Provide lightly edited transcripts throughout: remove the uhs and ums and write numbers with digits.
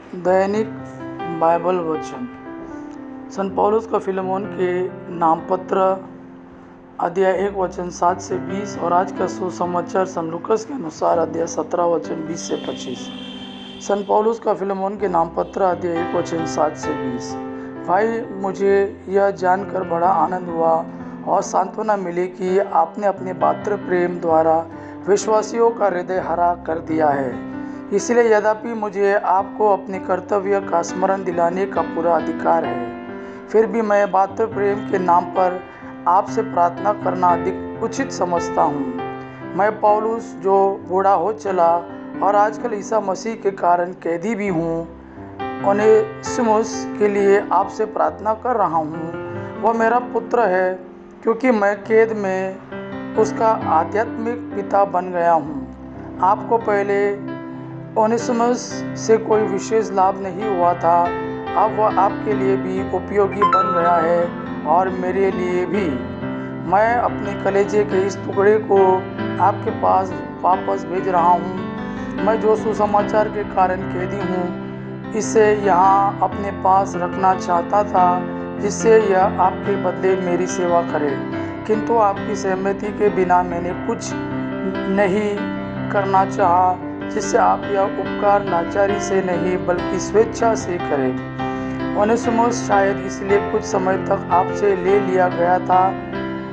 दैनिक Bible वचन संत पौलुस का फिलेमोन के नाम पत्र अध्याय 1 वचन 7 से 20 और आज का सुसमाचार संत लूकास के अनुसार अध्याय 17 वचन 20 से 25। संत पौलुस का फिलेमोन के नाम पत्र अध्याय 1 वचन 7 से 20। भाई, मुझे यह जानकर बड़ा आनंद हुआ और सांत्वना मिली कि आपने अपने पात्र प्रेम द्वारा विश्वासियों का हृदय हरा कर दिया है। इसलिए यद्यपि मुझे आपको अपने कर्तव्य का स्मरण दिलाने का पूरा अधिकार है, फिर भी मैं पात्र प्रेम के नाम पर आपसे प्रार्थना करना अधिक उचित समझता हूँ। मैं पौलुस, जो बूढ़ा हो चला और आजकल ईसा मसीह के कारण कैदी भी हूँ, ओनेसिमुस के लिए आपसे प्रार्थना कर रहा हूँ। वह मेरा पुत्र है, क्योंकि मैं कैद में उसका आध्यात्मिक पिता बन गया हूँ। आपको पहले ओनेसिमुस से कोई विशेष लाभ नहीं हुआ था, अब वह आपके लिए भी उपयोगी बन गया है और मेरे लिए भी। मैं अपने कलेजे के इस टुकड़े को आपके पास वापस भेज रहा हूँ। मैं जो सुसमाचार के कारण कैदी हूँ, इसे यहाँ अपने पास रखना चाहता था, जिससे यह आपके बदले मेरी सेवा करे, किंतु आपकी सहमति के बिना मैंने कुछ नहीं करना चाहा, जिससे आप यह उपकार लाचारी से नहीं बल्कि स्वेच्छा से करें। ओनेसिमुस शायद इसलिए कुछ समय तक आपसे ले लिया गया था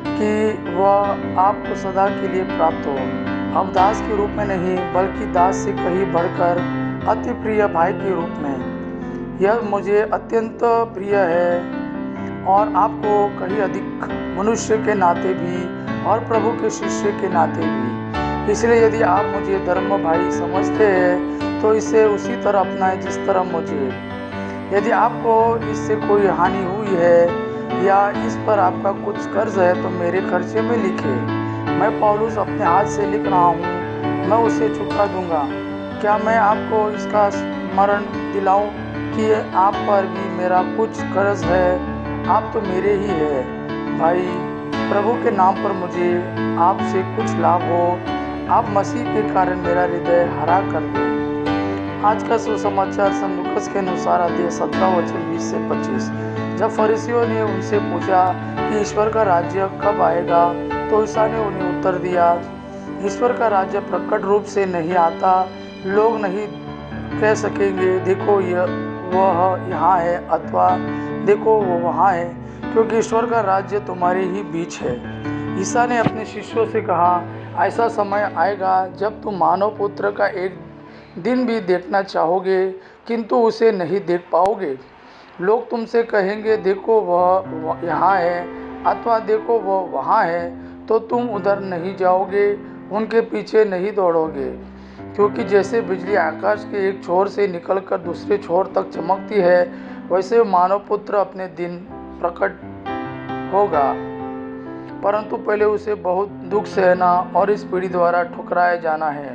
कि वह आपको सदा के लिए प्राप्त हो, अब दास के रूप में नहीं बल्कि दास से कहीं बढ़कर अति प्रिय भाई के रूप में। यह मुझे अत्यंत प्रिय है और आपको कहीं अधिक मनुष्य के नाते भी और प्रभु के शिष्य के नाते भी। इसलिए यदि आप मुझे धर्म भाई समझते हैं तो इसे उसी तरह अपनाएं जिस तरह मुझे। यदि आपको इससे कोई हानि हुई है या इस पर आपका कुछ कर्ज है तो मेरे खर्चे में लिखे। मैं पौलुस अपने हाथ से लिख रहा हूँ, मैं उसे चुका दूंगा। क्या मैं आपको इसका स्मरण दिलाऊं कि आप पर भी मेरा कुछ कर्ज है? आप तो मेरे ही है। भाई, प्रभु के नाम पर मुझे आपसे कुछ लाभ हो, आप मसीह के कारण मेरा हृदय हरा कर दें। आज का सुसमाचार संत लूकास के अनुसार अध्याय 17 वचन 20 से 25। जब फरीसियों ने उनसे पूछा कि ईश्वर का राज्य कब आएगा, तो ईसा ने उन्हें उत्तर दिया, ईश्वर का राज्य प्रकट रूप से नहीं आता। लोग नहीं कह सकेंगे देखो वह यहाँ है अथवा देखो वो वहाँ है, क्योंकि ईश्वर का राज्य तुम्हारे ही बीच है। ईसा ने अपने शिष्यों से कहा, ऐसा समय आएगा जब तुम मानव पुत्र का एक दिन भी देखना चाहोगे, किंतु उसे नहीं देख पाओगे। लोग तुमसे कहेंगे देखो वह यहाँ है अथवा देखो वह वहाँ है, तो तुम उधर नहीं जाओगे, उनके पीछे नहीं दौड़ोगे। क्योंकि जैसे बिजली आकाश के एक छोर से निकलकर दूसरे छोर तक चमकती है, वैसे मानव पुत्र अपने दिन प्रकट होगा, परंतु पहले उसे बहुत दुख सहना और इस पीढ़ी द्वारा ठुकराया जाना है।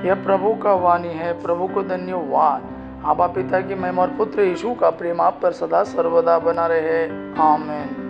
यह प्रभु का वाणी है। प्रभु को धन्यवाद। आबा पिता की महिमा और पुत्र यीशु का प्रेम आप पर सदा सर्वदा बना रहे। आमीन।